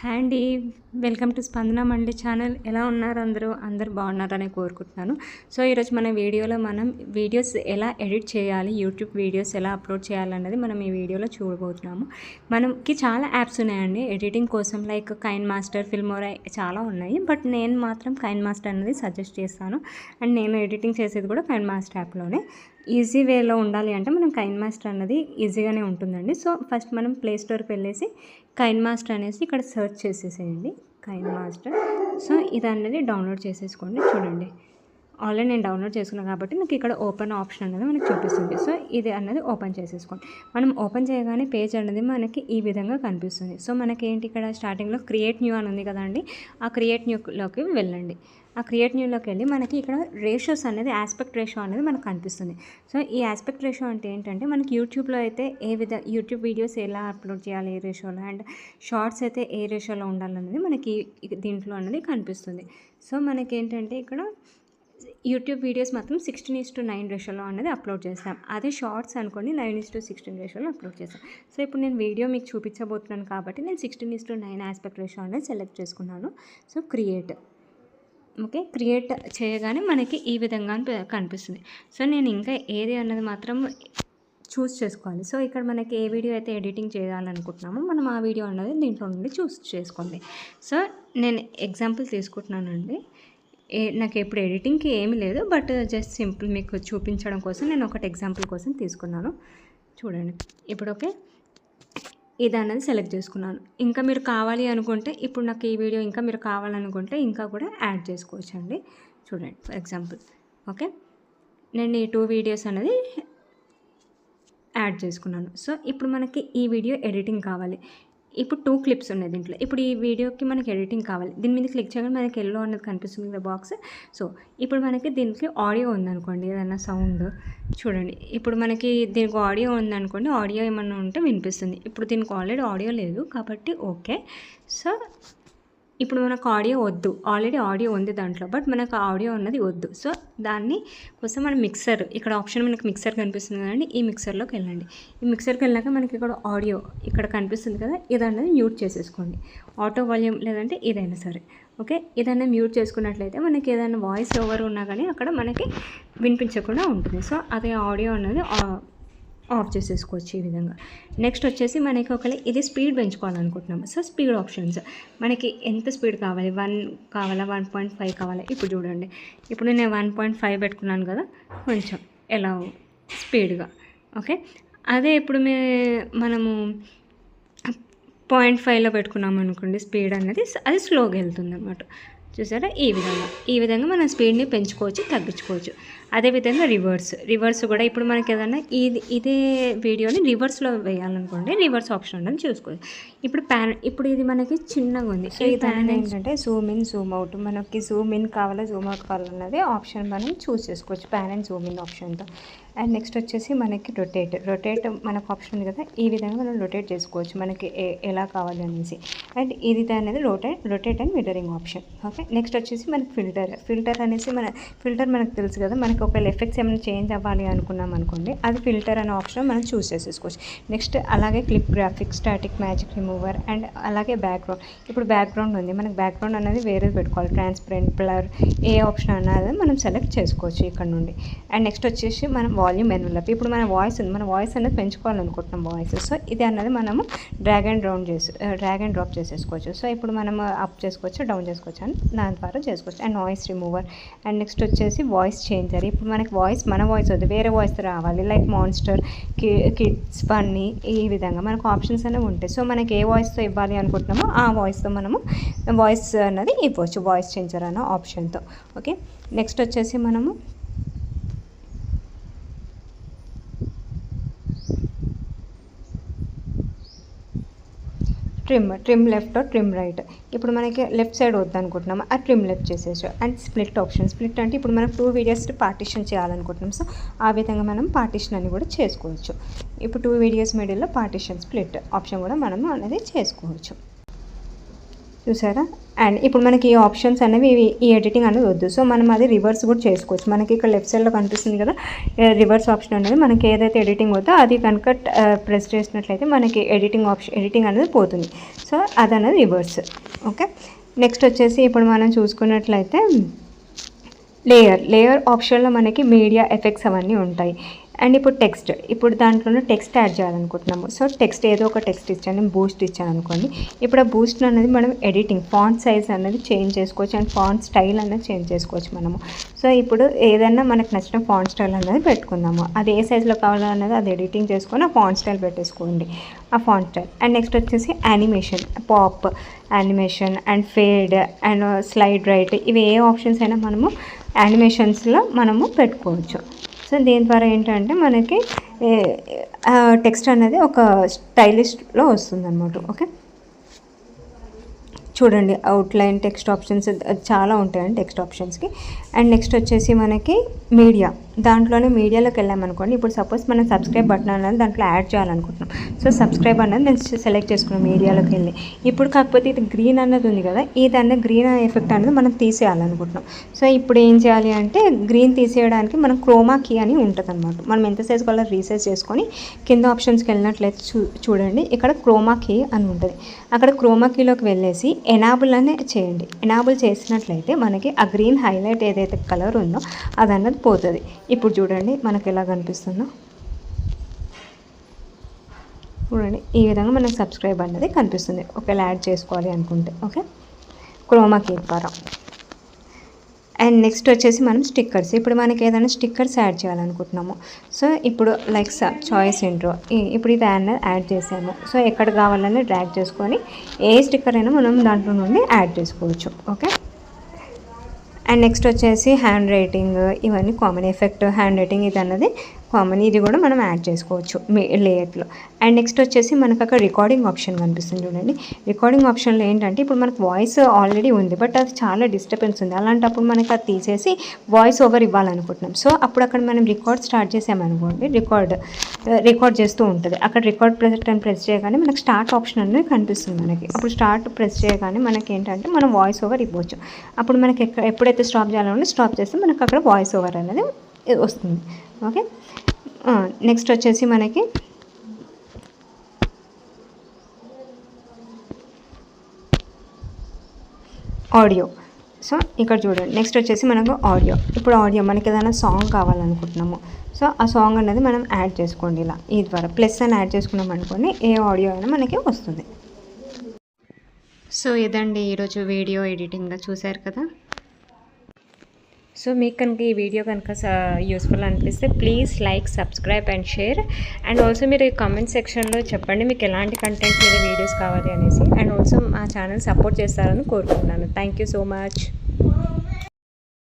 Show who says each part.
Speaker 1: Hi అండి. Welcome to స్పందన మండి channel. ఎలా ఉన్నారు అందరూ బాగున్నారని కోరుకుంటున్నాను. సో ఈరోజు మన వీడియోలో మనం వీడియోస్ ఎలా ఎడిట్ చేయాలి, యూట్యూబ్ వీడియోస్ ఎలా అప్లోడ్ చేయాలన్నది మనం ఈ వీడియోలో చూడబోతున్నాము. మనకి చాలా యాప్స్ ఉన్నాయండి ఎడిటింగ్ కోసం, లైక్ కైన్ మాస్టర్, ఫిల్మోరా చాలా ఉన్నాయి. బట్ నేను మాత్రం కైన్ మాస్టర్ అనేది సజెస్ట్ చేస్తాను. అండ్ నేను ఎడిటింగ్ చేసేది కూడా కైన్ మాస్టర్ యాప్లోనే. ఈజీ వేలో ఉండాలి అంటే మనం కైన్ మాస్టర్ అన్నది ఈజీగానే ఉంటుందండి. సో ఫస్ట్ మనం ప్లే స్టోర్కి వెళ్ళేసి కైన్ మాస్టర్ అనేసి ఇక్కడ సెర్చ్ చేసేసేయండి, కైన్ మాస్టర్. సో ఇది అనేది డౌన్లోడ్ చేసేసుకోండి. చూడండి, ఆల్రెడీ నేను డౌన్లోడ్ చేసుకున్నాను కాబట్టి నాకు ఇక్కడ ఓపెన్ ఆప్షన్ అనేది మనకు చూపిస్తుంది. సో ఇది అనేది ఓపెన్ చేసేసుకోండి. మనం ఓపెన్ చేయగానే పేజ్ అనేది మనకి ఈ విధంగా కనిపిస్తుంది. సో మనకి ఏంటి, ఇక్కడ స్టార్టింగ్లో క్రియేట్ న్యూ అని ఉంది కదండి, ఆ క్రియేట్ న్యూలోకి వెళ్ళండి. ఆ క్రియేట్ న్యూలోకి వెళ్ళి మనకి ఇక్కడ రేషియోస్ అనేది ఆస్పెక్ట్ రేషియో అనేది మనకు కనిపిస్తుంది. సో ఈ ఆస్పెక్ట్ రేషియో అంటే ఏంటంటే మనకి యూట్యూబ్లో అయితే యూట్యూబ్ వీడియోస్ ఎలా అప్లోడ్ చేయాలి ఏ రేషియోలో, అండ్ షార్ట్స్ అయితే ఏ రేషియోలో ఉండాలనేది మనకి దీంట్లో అనేది కనిపిస్తుంది. సో మనకి ఏంటంటే ఇక్కడ యూట్యూబ్ వీడియోస్ మాత్రం 16:9 రేషియోలో అనేది అప్లోడ్ చేస్తాం. అదే షార్ట్స్ అనుకోండి 9:16 రేషియోలో అప్లోడ్ చేస్తాం. సో ఇప్పుడు నేను వీడియో మీకు చూపించబోతున్నాను కాబట్టి నేను 16:9 ఆస్పెక్ట్ రేషియో అనేది సెలెక్ట్ చేసుకున్నాను. సో క్రియేట్ చేయగానే మనకి ఈ విధంగా కనిపిస్తుంది. సో నేను ఇంకా ఏది అన్నది మాత్రం చూస్ చేసుకోవాలి. సో ఇక్కడ మనకి ఏ వీడియో అయితే ఎడిటింగ్ చేయాలనుకుంటున్నామో మనం ఆ వీడియో అన్నది దీంట్లో నుండి చూస్ చేసుకోండి. సో నేను ఎగ్జాంపుల్ తీసుకుంటున్నానండి. నాకు ఎప్పుడు ఎడిటింగ్కి ఏమీ లేదు, బట్ జస్ట్ సింపుల్ మీకు చూపించడం కోసం నేను ఒకటి ఎగ్జాంపుల్ కోసం తీసుకున్నాను. చూడండి, ఇప్పుడు ఇది అనేది సెలెక్ట్ చేసుకున్నాను. ఇంకా మీరు కావాలి అనుకుంటే, ఇప్పుడు నాకు ఈ వీడియో ఇంకా మీరు కావాలనుకుంటే ఇంకా కూడా యాడ్ చేసుకోవచ్చు అండి. చూడండి, ఫర్ ఎగ్జాంపుల్ నేను ఈ 2 వీడియోస్ అనేది యాడ్ చేసుకున్నాను. సో ఇప్పుడు మనకి ఈ వీడియో ఎడిటింగ్ కావాలి. ఇప్పుడు 2 క్లిప్స్ ఉన్నాయి దీంట్లో. ఇప్పుడు ఈ వీడియోకి మనకి ఎడిటింగ్ కావాలి. దీని మీద క్లిక్ చేయగానే మనకి ఎల్లో అనేది కనిపిస్తుంది కదా బాక్స్. సో ఇప్పుడు మనకి దీనికి ఆడియో ఉందనుకోండి, ఏదైనా సౌండ్ చూడండి. ఇప్పుడు మనకి దీనికి ఆడియో ఉందనుకోండి, ఆడియో ఏమన్నా ఉంటే వినిపిస్తుంది. ఇప్పుడు దీనికి ఆల్రెడీ ఆడియో లేదు కాబట్టి ఓకే. సో ఇప్పుడు మనకు ఆడియో వద్దు, ఆల్రెడీ ఆడియో ఉంది దాంట్లో, బట్ మనకు ఆడియో ఉన్నది వద్దు. సో దాన్ని కోసం మనం మిక్సర్, ఇక్కడ ఆప్షన్ మనకి మిక్సర్ కనిపిస్తుంది కదండి, ఈ మిక్సర్లోకి వెళ్ళండి. ఈ మిక్సర్కి వెళ్ళాక మనకి ఇక్కడ ఆడియో ఇక్కడ కనిపిస్తుంది కదా, ఇదన్నది మ్యూట్ చేసేసుకోండి. ఆటో వాల్యూమ్ లేదంటే ఏదైనా సరే ఓకే. ఏదైనా మ్యూట్ చేసుకున్నట్లయితే మనకి ఏదైనా వాయిస్ ఓవర్ ఉన్నా కానీ అక్కడ మనకి వినిపించకుండా ఉంటుంది. సో అదే ఆడియో అన్నది ఆఫ్ చేసేసుకోవచ్చు ఈ విధంగా. నెక్స్ట్ వచ్చేసి మనకి ఒకవేళ ఇది స్పీడ్ పెంచుకోవాలనుకుంటున్నాము. సో స్పీడ్ ఆప్షన్స్ మనకి ఎంత స్పీడ్ కావాలి, 1 కావాలా, 1.5 కావాలా. ఇప్పుడు చూడండి, ఇప్పుడు నేను 1.5 పెట్టుకున్నాను కదా, కొంచెం ఎలా స్పీడ్గా ఓకే. అదే ఇప్పుడు మనము 0.5లో పెట్టుకున్నాము అనుకోండి, స్పీడ్ అనేది అది స్లోగా వెళ్తుంది అన్నమాట. చూసారా, ఈ విధంగా మనం స్పీడ్ని పెంచుకోవచ్చు, తగ్గించుకోవచ్చు. అదేవిధంగా రివర్స్ కూడా ఇప్పుడు మనకి ఏదైనా ఇదే వీడియోని రివర్స్లో వేయాలనుకోండి, రివర్స్ ఆప్షన్ అనేది చూసుకోవచ్చు. ఇప్పుడు ఇది మనకి చిన్నగా ఉంది. సో ఇది ఏంటంటే జూమ్ ఇన్, జూమ్ అవుట్. మనకి జూమ్ ఇన్ కావాలా, జూమ్ అవుట్ కావాలన్నది ఆప్షన్ మనం చూస్ చేసుకోవచ్చు ప్యాన్ అండ్ జూమ్ ఇన్ ఆప్షన్తో. అండ్ నెక్స్ట్ వచ్చేసి మనకి రొటేట్ మనకు ఆప్షన్ ఉంది కదా, ఈ విధంగా మనం రొటేట్ చేసుకోవచ్చు మనకి ఎలా కావాలి అనేసి. అండ్ ఇది అనేది rotate and mirroring option okay. Next వచ్చేసి మనకి ఫిల్టర్ అనేసి ఫిల్టర్ మనకు తెలుసు కదా, మనకి ఒకవేళ ఎఫెక్ట్స్ ఏమైనా చేంజ్ అవ్వాలి అనుకున్నాం అనుకోండి, అది ఫిల్టర్ అనే ఆప్షన్ మనం చూస్ చేసేసుకోవచ్చు. నెక్స్ట్ అలాగే clip graphics, static, magic remover, and అలాగే బ్యాక్గ్రౌండ్. ఇప్పుడు బ్యాక్గ్రౌండ్ ఉంది, మనకి బ్యాక్గ్రౌండ్ అనేది వేరేది పెట్టుకోవాలి, ట్రాన్స్పరెంట్, బ్లర్, ఏ ఆప్షన్ అన్నది మనం సెలెక్ట్ చేసుకోవచ్చు ఇక్కడ నుండి. అండ్ నెక్స్ట్ వచ్చేసి మనం వాల్యూమ్ ఎన్వలప్. ఇప్పుడు మన వాయిస్ ఉంది, మన వాయిస్ అనేది పెంచుకోవాలనుకుంటున్నాం వాయిస్. సో ఇది అన్నది మనము డ్రాగ్ అండ్ డ్రాప్ చేసేసుకోవచ్చు. సో ఇప్పుడు మనం అప్ చేసుకోవచ్చు, డౌన్ చేసుకోవచ్చు అని దాని ద్వారా చేసుకోవచ్చు. And noise remover. And next వచ్చేసి వాయిస్ చేంజర్. ఇప్పుడు మనకి మన వాయిస్ వద్దు, వేరే వాయిస్ రావాలి, లైక్ మాన్స్టర్, కిడ్స్, ఫన్నీ, ఈ విధంగా మనకు ఆప్షన్స్ అనేవి ఉంటాయి. సో మనకి ఏ వాయిస్తో ఇవ్వాలి అనుకుంటున్నామో ఆ వాయిస్తో మనము వాయిస్ అన్నది ఇవ్వచ్చు, వాయిస్ చేంజర్ అన్న ఆప్షన్తో ఓకే. నెక్స్ట్ వచ్చేసి మనము ట్రిమ్ లెఫ్ట్, ట్రిమ్ రైట్. ఇప్పుడు మనకి లెఫ్ట్ సైడ్ వద్దనుకుంటున్నాము, ఆ ట్రిమ్ లెఫ్ట్ చేసేసి. And split option. స్ప్లిట్ అంటే ఇప్పుడు మనం 2 వీడియోస్ పార్టిషన్ చేయాలనుకుంటున్నాం. సో ఆ విధంగా మనం పార్టిషన్ అని కూడా చేసుకోవచ్చు. ఇప్పుడు 2 వీడియోస్ మిడిల్లో పార్టిషన్, స్ప్లిట్ ఆప్షన్ కూడా మనం అనేది చేసుకోవచ్చు. చూసారా. అండ్ ఇప్పుడు మనకి ఈ ఆప్షన్స్ అనేవి ఈ ఎడిటింగ్ అనేది వద్దు. సో మనం అది రివర్స్ కూడా చేసుకోవచ్చు. మనకి ఇక్కడ లెఫ్ట్ సైడ్లో కనిపిస్తుంది కదా రివర్స్ ఆప్షన్ అనేది, మనకి ఏదైతే ఎడిటింగ్ వద్దో అది కనుక ప్రెస్ చేసినట్లయితే మనకి ఎడిటింగ్ అనేది పోతుంది. సో అది అనేది రివర్స్. ఓకే, నెక్స్ట్ వచ్చేసి ఇప్పుడు మనం చూసుకున్నట్లయితే లేయర్ ఆప్షన్లో మనకి మీడియా ఎఫెక్ట్స్ అవన్నీ ఉంటాయి. అండ్ ఇప్పుడు ఇప్పుడు దాంట్లోనే టెక్స్ట్ యాడ్ చేయాలనుకుంటున్నాము. సో టెక్స్ట్ ఏదో ఒక టెక్స్ట్ ఇచ్చాను, బూస్ట్ ఇచ్చాను అనుకోండి. ఇప్పుడు ఆ బూస్ట్ అనేది మనం ఎడిటింగ్ ఫాంట్ సైజ్ అనేది చేంజ్ చేసుకోవచ్చు అండ్ ఫాంట్ స్టైల్ అనేది చేంజ్ చేసుకోవచ్చు మనము. సో ఇప్పుడు ఏదైనా మనకు నచ్చిన ఫాంట్ స్టైల్ అనేది పెట్టుకుందాము. అది ఏ సైజులో కావాలనేది అది ఎడిటింగ్ చేసుకొని ఆ ఫాంట్ స్టైల్ పెట్టేసుకోండి, ఆ ఫాంట్ స్టైల్. అండ్ నెక్స్ట్ వచ్చేసి animation, pop animation and fade and slide right, ఇవి ఏ ఆప్షన్స్ అయినా మనము యానిమేషన్స్లో మనము పెట్టుకోవచ్చు. సో దీని ద్వారా ఏంటంటే మనకి టెక్స్ట్ అనేది ఒక స్టైలిష్లో వస్తుంది అన్నమాట. ఓకే, చూడండి అవుట్లైన్ టెక్స్ట్ ఆప్షన్స్ చాలా ఉంటాయండి టెక్స్ట్ ఆప్షన్స్కి. అండ్ నెక్స్ట్ వచ్చేసి మనకి దాంట్లోనే మీడియాలోకి వెళ్ళామనుకోండి. ఇప్పుడు సపోజ్ మనం సబ్స్క్రైబ్ బటన్ అనేది దాంట్లో యాడ్ చేయాలనుకుంటున్నాం. సో సబ్స్క్రైబ్ అనేది నేను సెలెక్ట్ చేసుకున్నాం మీడియాలోకి వెళ్ళి. ఇప్పుడు కాకపోతే ఇది గ్రీన్ అన్నది ఉంది కదా, దాన్ని గ్రీన్ ఎఫెక్ట్ అనేది మనం తీసేయాలనుకుంటున్నాం. సో ఇప్పుడు ఏం చేయాలి అంటే గ్రీన్ తీసేయడానికి మనం క్రోమా కీ అని ఉంటుంది అనమాట. మనం ఎంత సైజ్ కలర్ రీసైజ్ చేసుకొని కింద ఆప్షన్స్కి వెళ్ళినట్లయితే చూడండి ఇక్కడ క్రోమా కీ అని ఉంటుంది. అక్కడ క్రోమా కీలోకి వెళ్ళేసి ఎనాబుల్ అనే చేయండి. ఎనాబుల్ చేసినట్లయితే మనకి ఆ గ్రీన్ హైలైట్ ఏదైతే కలర్ ఉందో అది అన్నది పోతుంది. ఇప్పుడు చూడండి మనకి ఎలా కనిపిస్తుందో, చూడండి ఈ విధంగా మనకు సబ్స్క్రైబ్ అనేది కనిపిస్తుంది ఒకవేళ యాడ్ చేసుకోవాలి అనుకుంటే. ఓకే, క్రోమా కీ ద్వారా. అండ్ నెక్స్ట్ వచ్చేసి మనం స్టిక్కర్స్. ఇప్పుడు మనకి ఏదైనా స్టిక్కర్స్ యాడ్ చేయాలనుకుంటున్నాము. సో ఇప్పుడు లైక్ చాయిస్ ఇంట్రో, ఇప్పుడు ఇది యాడ్ చేసాము. సో ఎక్కడ కావాలని డ్రాగ్ చేసుకొని ఏ స్టిక్కర్ అయినా మనం దాంట్లో నుండి యాడ్ చేసుకోవచ్చు. ఓకే, అండ్ నెక్స్ట్ వచ్చేసి హ్యాండ్ రైటింగ్, ఇవన్నీ కామన్. ఎఫెక్ట్ హ్యాండ్ రైటింగ్ ఇది అన్నది కామన్, ఇది కూడా మనం యాడ్ చేసుకోవచ్చు లేయర్లో. అండ్ నెక్స్ట్ వచ్చేసి మనకు అక్కడ రికార్డింగ్ ఆప్షన్ కనిపిస్తుంది చూడండి. రికార్డింగ్ ఆప్షన్లో ఏంటంటే ఇప్పుడు మనకు వాయిస్ ఆల్రెడీ ఉంది బట్ అది చాలా డిస్టర్బెన్స్ ఉంది. అలాంటప్పుడు మనకి అది తీసేసి వాయిస్ ఓవర్ ఇవ్వాలనుకుంటున్నాం. సో అప్పుడు అక్కడ మనం రికార్డ్ స్టార్ట్ చేసామనుకోండి, రికార్డ్ చేస్తూ ఉంటుంది. అక్కడ రికార్డ్ ప్రెస్ చేయగానే మనకు స్టార్ట్ ఆప్షన్ అనేది కనిపిస్తుంది మనకి. అప్పుడు స్టార్ట్ ప్రెస్ చేయగానే మనకి ఏంటంటే మనం వాయిస్ ఓవర్ ఇవ్వచ్చు. అప్పుడు మనకి ఎప్పుడైతే స్టాప్ చేయాలంటే స్టాప్ చేస్తే మనకు అక్కడ వాయిస్ ఓవర్ అనేది వస్తుంది. ఓకే, నెక్స్ట్ వచ్చేసి మనకి ఆడియో. సో ఇక్కడ చూడండి నెక్స్ట్ వచ్చేసి మనకు ఆడియో. ఇప్పుడు ఆడియో మనకి ఏదైనా సాంగ్ కావాలనుకుంటున్నాము. సో ఆ సాంగ్ అనేది మనం యాడ్ చేసుకోండి ఇలా ఈ ద్వారా ప్లస్ అని యాడ్ చేసుకున్నాం అనుకోండి, ఏ ఆడియో అయినా మనకి వస్తుంది. సో ఇదండి ఈరోజు వీడియో ఎడిటింగ్గా చూశారు కదా. సో మీకు కనుక ఈ వీడియో కనుక యూస్ఫుల్ అనిపిస్తే please like, subscribe and share. And also మీరు కామెంట్ సెక్షన్లో చెప్పండి మీకు ఎలాంటి కంటెంట్ మీద వీడియోస్ కావాలి అనేసి. అండ్ ఆల్సో మా ఛానల్ సపోర్ట్ చేస్తారని కోరుకుంటున్నాను. Thank you so much.